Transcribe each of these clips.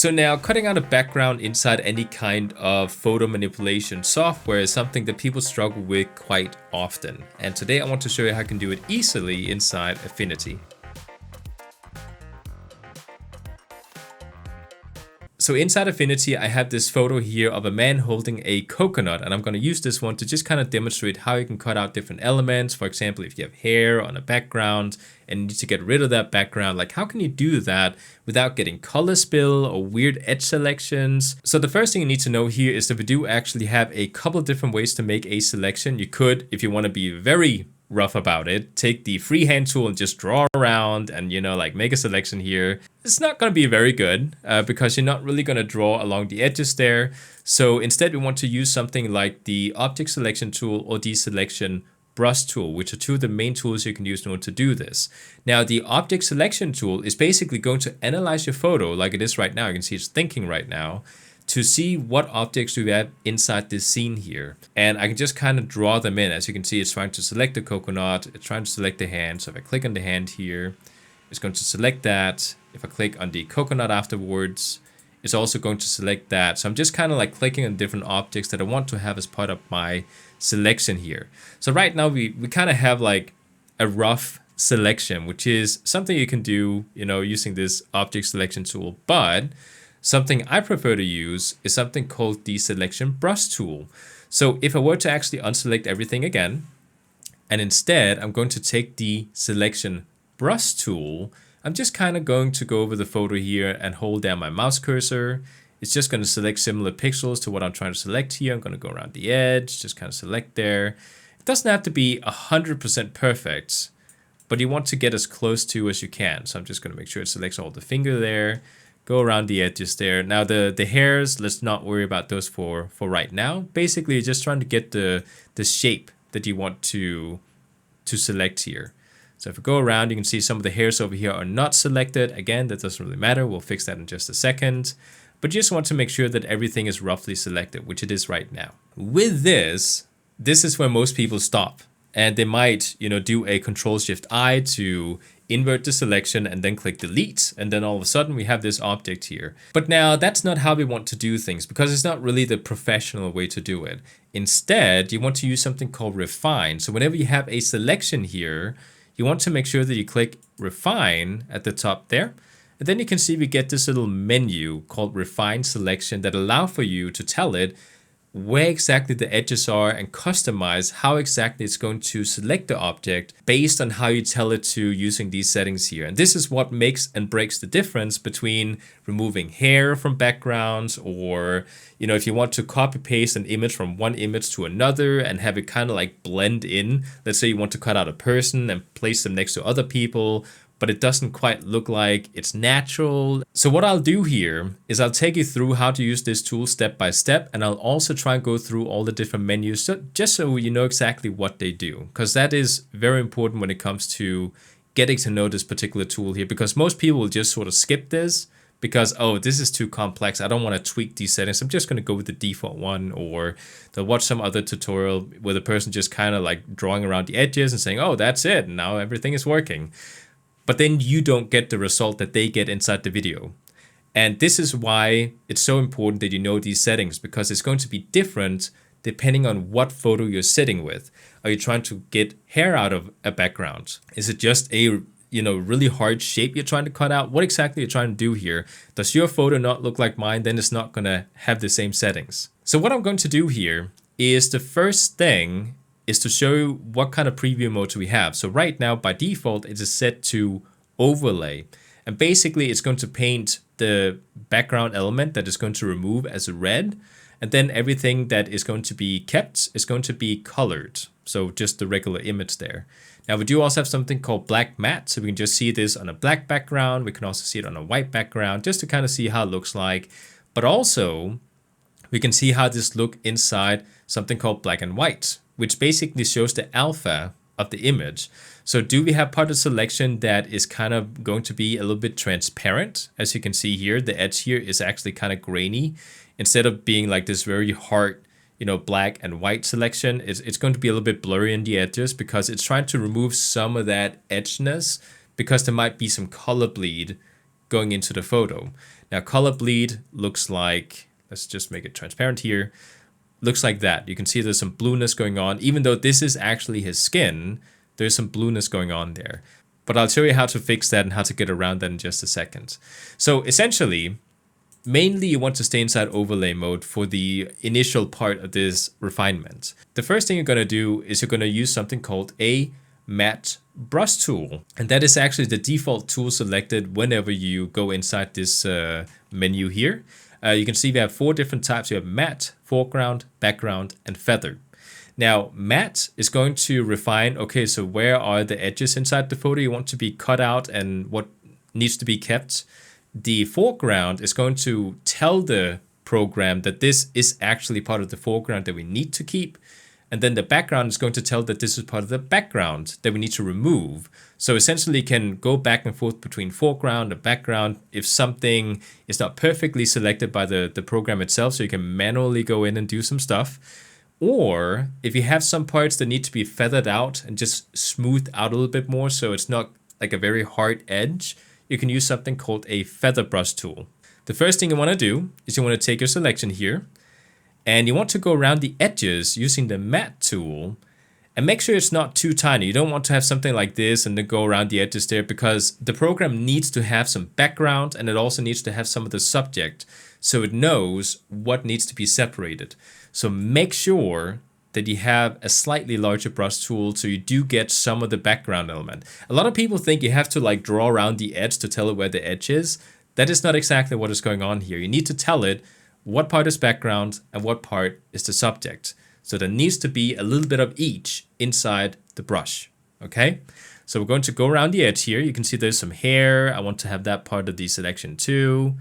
So now cutting out a background inside any kind of photo manipulation software is something that people struggle with quite often. And today I want to show you how I can do it easily inside Affinity. So inside Affinity, I have this photo here of a man holding a coconut, and I'm going to use this one to just kind of demonstrate how you can cut out different elements. For example, if you have hair on a background and you need to get rid of that background, like how can you do that without getting color spill or weird edge selections? So the first thing you need to know here is that we do actually have a couple of different ways to make a selection. You could, if you want to be very rough about it, take the freehand tool and just draw around and, like make a selection here. It's not going to be very good because you're not really going to draw along the edges there. So instead, we want to use something like the object selection tool or the selection brush tool, which are two of the main tools you can use in order to do this. Now, the object selection tool is basically going to analyze your photo like it is right now. You can see it's thinking right now, to see what objects we have inside this scene here. And I can just kind of draw them in. As you can see, it's trying to select the coconut, it's trying to select the hand. So if I click on the hand here, it's going to select that. If I click on the coconut afterwards, it's also going to select that. So I'm just kind of like clicking on different objects that I want to have as part of my selection here. So right now we kind of have like a rough selection, which is something you can do, using this object selection tool. But something I prefer to use is something called the selection brush tool. So if I were to actually unselect everything again, and instead I'm going to take the selection brush tool, I'm just kind of going to go over the photo here and hold down my mouse cursor. It's just going to select similar pixels to what I'm trying to select here. I'm going to go around the edge, just kind of select there. It doesn't have to be 100% perfect, but you want to get as close to as you can. So I'm just going to make sure it selects all the finger there. Go around the edges there. Now the hairs, let's not worry about those for right now. Basically, you're just trying to get the shape that you want to select here. So if we go around, you can see some of the hairs over here are not selected. Again, that doesn't really matter. We'll fix that in just a second. But you just want to make sure that everything is roughly selected, which it is right now. With this is where most people stop. And they might, do a Control-Shift-I to invert the selection and then click delete. And then all of a sudden we have this object here. But now that's not how we want to do things because it's not really the professional way to do it. Instead, you want to use something called refine. So whenever you have a selection here, you want to make sure that you click refine at the top there. And then you can see we get this little menu called refine selection that allow for you to tell it where exactly the edges are and customize how exactly it's going to select the object based on how you tell it to using these settings here. And this is what makes and breaks the difference between removing hair from backgrounds or, if you want to copy paste an image from one image to another and have it kind of like blend in. Let's say you want to cut out a person and place them next to other people, but it doesn't quite look like it's natural. So what I'll do here is I'll take you through how to use this tool step by step, and I'll also try and go through all the different menus just so you know exactly what they do, because that is very important when it comes to getting to know this particular tool here, because most people will just sort of skip this because, oh, this is too complex. I don't want to tweak these settings. I'm just going to go with the default one, or they'll watch some other tutorial where the person just kind of like drawing around the edges and saying, oh, that's it. Now everything is working. But then you don't get the result that they get inside the video. And this is why it's so important that you know these settings, because it's going to be different depending on what photo you're sitting with. Are you trying to get hair out of a background? Is it just a really hard shape you're trying to cut out? What exactly are you trying to do here? Does your photo not look like mine? Then it's not going to have the same settings. So what I'm going to do here is the first thing is to show you what kind of preview modes we have. So right now, by default, it is set to overlay. And basically, it's going to paint the background element that is going to remove as a red. And then everything that is going to be kept is going to be colored. So just the regular image there. Now, we do also have something called black matte. So we can just see this on a black background. We can also see it on a white background just to kind of see how it looks like. But also, we can see how this looks inside something called black and white, which basically shows the alpha of the image. So do we have part of the selection that is kind of going to be a little bit transparent? As you can see here, the edge here is actually kind of grainy. Instead of being like this very hard, black and white selection, it's going to be a little bit blurry in the edges because it's trying to remove some of that edginess, because there might be some color bleed going into the photo. Now color bleed looks like, let's just make it transparent here, looks like that. You can see there's some blueness going on. Even though this is actually his skin, there's some blueness going on there. But I'll show you how to fix that and how to get around that in just a second. So essentially, mainly you want to stay inside overlay mode for the initial part of this refinement. The first thing you're going to do is you're going to use something called a matte brush tool. And that is actually the default tool selected whenever you go inside this menu here. You can see we have 4 different types. You have matte, foreground, background, and feather. Now, matte is going to refine, okay, so where are the edges inside the photo you want to be cut out and what needs to be kept. The foreground is going to tell the program that this is actually part of the foreground that we need to keep. And then the background is going to tell that this is part of the background that we need to remove. So essentially you can go back and forth between foreground and background if something is not perfectly selected by the program itself, so you can manually go in and do some stuff. Or if you have some parts that need to be feathered out and just smoothed out a little bit more so it's not like a very hard edge, you can use something called a feather brush tool. The first thing you want to do is you want to take your selection here and you want to go around the edges using the matte tool and make sure it's not too tiny. You don't want to have something like this and then go around the edges there because the program needs to have some background and it also needs to have some of the subject so it knows what needs to be separated. So make sure that you have a slightly larger brush tool so you do get some of the background element. A lot of people think you have to like draw around the edge to tell it where the edge is. That is not exactly what is going on here. You need to tell it what part is background and what part is the subject. So there needs to be a little bit of each inside the brush. Okay, so we're going to go around the edge here. You can see there's some hair. I want to have that part of the selection too.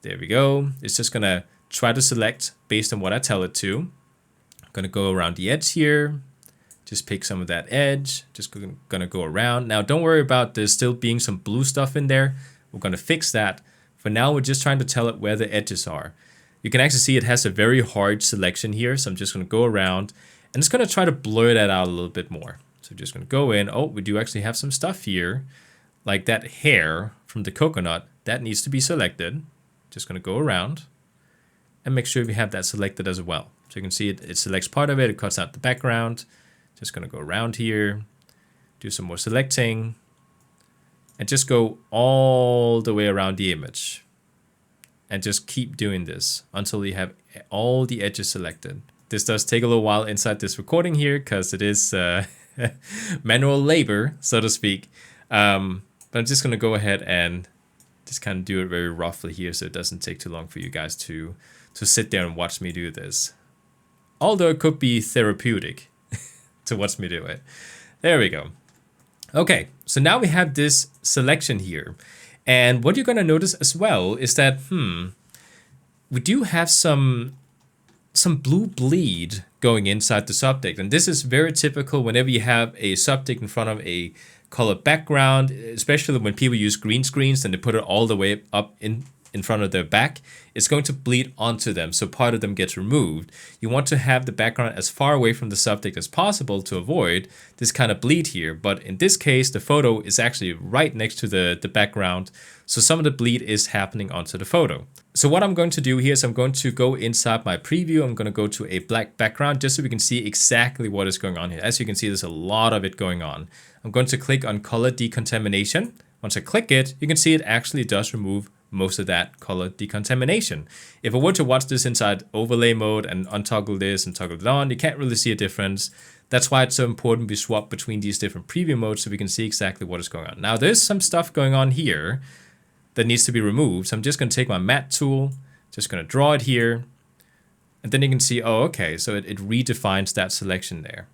There we go. It's just gonna try to select based on what I tell it to. I'm gonna go around the edge here. Just pick some of that edge. Just gonna go around. Now don't worry about there still being some blue stuff in there. We're gonna fix that. For now, we're just trying to tell it where the edges are. You can actually see it has a very hard selection here. So I'm just gonna go around and it's gonna try to blur that out a little bit more. So I'm just gonna go in. Oh, we do actually have some stuff here. Like that hair from the coconut, that needs to be selected. Just gonna go around and make sure we have that selected as well. So you can see it selects part of it, it cuts out the background. Just gonna go around here, do some more selecting, and just go all the way around the image. And just keep doing this until you have all the edges selected. This does take a little while inside this recording here because it is manual labor, so to speak. But I'm just gonna go ahead and just kind of do it very roughly here so it doesn't take too long for you guys to sit there and watch me do this. Although it could be therapeutic to watch me do it. There we go. Okay, so now we have this selection here. And what you're going to notice as well is that, we do have some blue bleed going inside the subject. And this is very typical whenever you have a subject in front of a color background, especially when people use green screens and they put it all the way up in front of their back, it's going to bleed onto them. So part of them gets removed. You want to have the background as far away from the subject as possible to avoid this kind of bleed here. But in this case, the photo is actually right next to the background. So some of the bleed is happening onto the photo. So what I'm going to do here is I'm going to go inside my preview. I'm going to go to a black background just so we can see exactly what is going on here. As you can see, there's a lot of it going on. I'm going to click on color decontamination. Once I click it, you can see it actually does remove most of that color decontamination. If I were to watch this inside overlay mode and untoggle this and toggle it on, you can't really see a difference. That's why it's so important we swap between these different preview modes so we can see exactly what is going on. Now there's some stuff going on here that needs to be removed. So I'm just going to take my matte tool, just going to draw it here. And then you can see, oh, okay, so it redefines that selection there.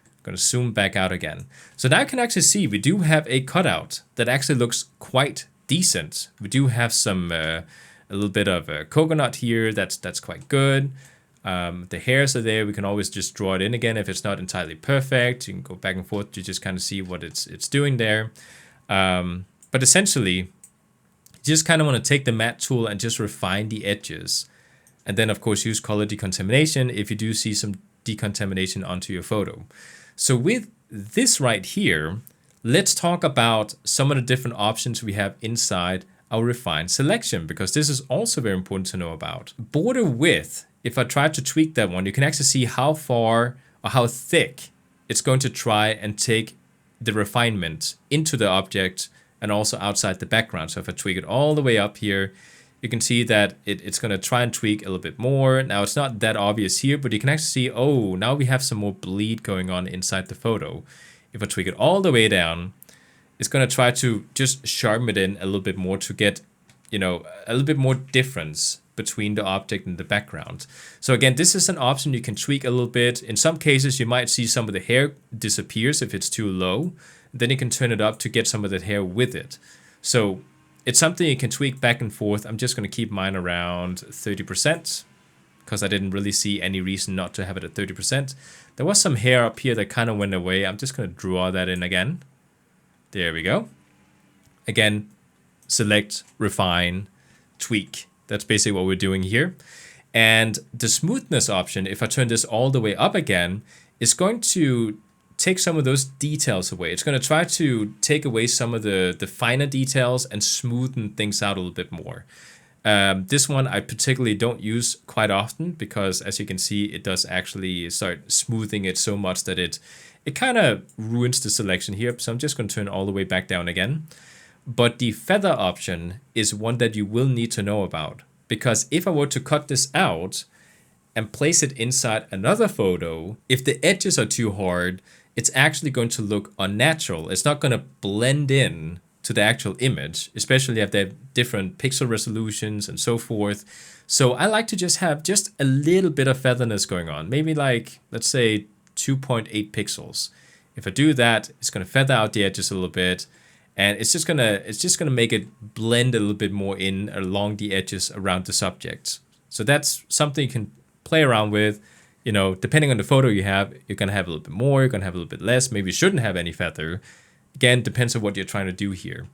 I'm going to zoom back out again. So now you can actually see we do have a cutout that actually looks quite decent. We do have some a little bit of a coconut here. That's quite good. The hairs are there. We can always just draw it in again if it's not entirely perfect. You can go back and forth to just kind of see what it's doing there. But essentially, you just kind of want to take the matte tool and just refine the edges. And then, of course, use color decontamination if you do see some decontamination onto your photo. So with this right here, let's talk about some of the different options we have inside our refine selection, because this is also very important to know about. Border width, if I try to tweak that one, you can actually see how far or how thick it's going to try and take the refinement into the object and also outside the background. So if I tweak it all the way up here, you can see that it's going to try and tweak a little bit more. Now it's not that obvious here, but you can actually see, oh, now we have some more bleed going on inside the photo. If I tweak it all the way down, it's going to try to just sharpen it in a little bit more to get, a little bit more difference between the object and the background. So again, this is an option you can tweak a little bit. In some cases, you might see some of the hair disappears if it's too low. Then you can turn it up to get some of that hair with it. So it's something you can tweak back and forth. I'm just going to keep mine around 30% because I didn't really see any reason not to have it at 30%. There was some hair up here that kind of went away. I'm just going to draw that in again. There we go. Again, select, refine, tweak. That's basically what we're doing here. And the smoothness option, if I turn this all the way up again, is going to take some of those details away. It's going to try to take away some of the finer details and smoothen things out a little bit more. This one I particularly don't use quite often because, as you can see, it does actually start smoothing it so much that it kind of ruins the selection here. So I'm just going to turn all the way back down again. But the feather option is one that you will need to know about, because if I were to cut this out and place it inside another photo, if the edges are too hard, it's actually going to look unnatural. It's not going to blend in to the actual image, especially if they have different pixel resolutions and so forth. So I like to just have just a little bit of featherness going on, maybe like, let's say 2.8 pixels. If I do that, it's going to feather out the edges a little bit. And it's just gonna make it blend a little bit more in along the edges around the subject. So that's something you can play around with. Depending on the photo you have, you're gonna have a little bit more, you're gonna have a little bit less. Maybe you shouldn't have any feather. Again, depends on what you're trying to do here.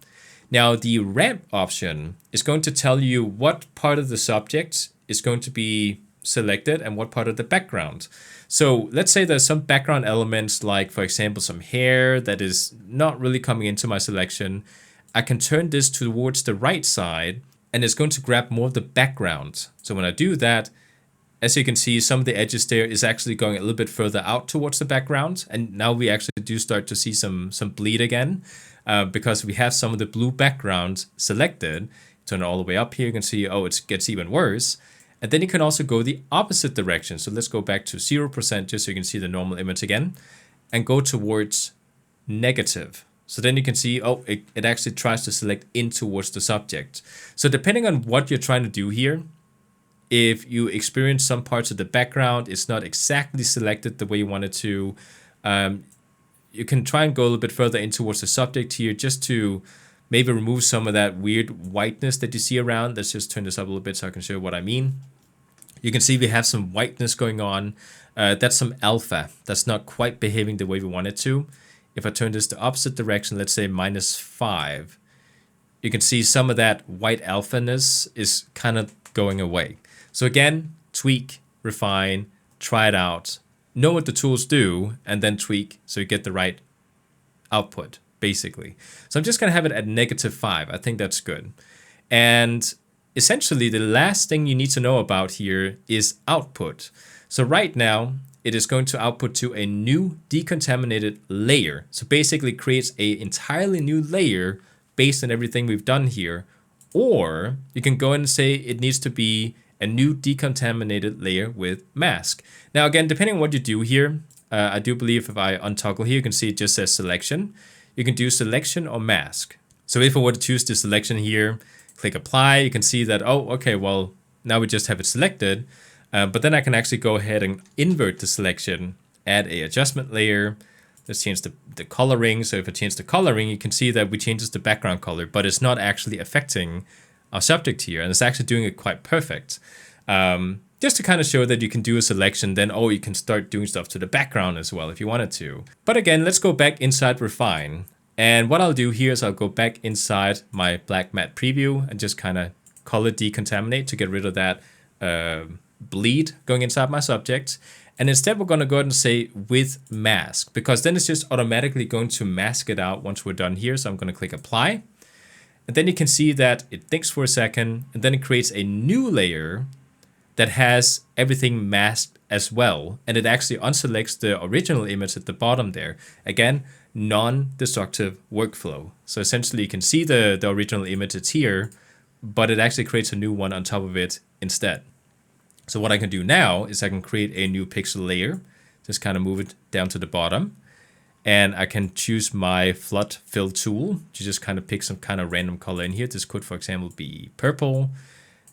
Now, the ramp option is going to tell you what part of the subject is going to be selected and what part of the background. So let's say there's some background elements, like for example some hair that is not really coming into my selection. I can turn this towards the right side and it's going to grab more of the background. So when I do that, as you can see, some of the edges there is actually going a little bit further out towards the background. And now we actually do start to see some bleed again because we have some of the blue background selected. Turn it all the way up here, you can see, oh, it gets even worse. And then you can also go the opposite direction. So let's go back to 0% just so you can see the normal image again and go towards negative. So then you can see, oh, it actually tries to select in towards the subject. So depending on what you're trying to do here, if you experience some parts of the background, it's not exactly selected the way you want it to, you can try and go a little bit further in towards the subject here just to maybe remove some of that weird whiteness that you see around. Let's just turn this up a little bit so I can show you what I mean. You can see we have some whiteness going on. That's some alpha. That's not quite behaving the way we want it to. If I turn this the opposite direction, let's say -5, you can see some of that white alpha-ness is kind of going away. So again, tweak, refine, try it out, know what the tools do, and then tweak so you get the right output, basically. So I'm just going to have it at -5. I think that's good. And essentially, the last thing you need to know about here is output. So right now, it is going to output to a new decontaminated layer. So basically creates an entirely new layer based on everything we've done here. Or you can go and say it needs to be a new decontaminated layer with mask. Now, again, depending on what you do here, I do believe if I untoggle here, you can see it just says selection. You can do selection or mask. So if I were to choose the selection here, click apply, you can see that, oh, okay, well, now we just have it selected. But then I can actually go ahead and invert the selection, add a adjustment layer. Let's change the coloring. So if I change the coloring, you can see that we changes the background color, but it's not actually affecting our subject here. And it's actually doing it quite perfect. Just to kind of show that you can do a selection, then, oh, you can start doing stuff to the background as well if you wanted to. But again, let's go back inside Refine. And what I'll do here is I'll go back inside my black matte preview and just kind of color decontaminate to get rid of that bleed going inside my subject. And instead, we're going to go ahead and say with mask, because then it's just automatically going to mask it out once we're done here. So I'm going to click apply. And then you can see that it thinks for a second, and then it creates a new layer that has everything masked as well. And it actually unselects the original image at the bottom there. Again, non-destructive workflow. So essentially you can see the original image, it's here, but it actually creates a new one on top of it instead. So what I can do now is I can create a new pixel layer, just kind of move it down to the bottom. And I can choose my flood fill tool to just kind of pick some kind of random color in here. This could, for example, be purple.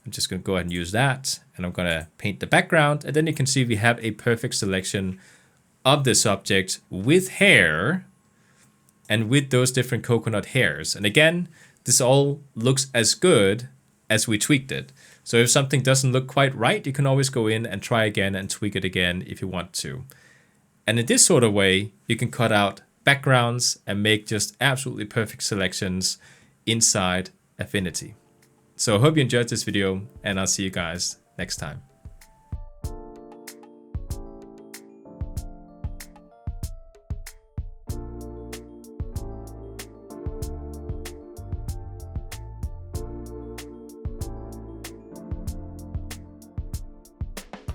I'm just going to go ahead and use that. And I'm going to paint the background. And then you can see we have a perfect selection of the subject with hair and with those different coconut hairs. And again, this all looks as good as we tweaked it. So if something doesn't look quite right, you can always go in and try again and tweak it again if you want to. And in this sort of way, you can cut out backgrounds and make just absolutely perfect selections inside Affinity. So I hope you enjoyed this video, and I'll see you guys next time.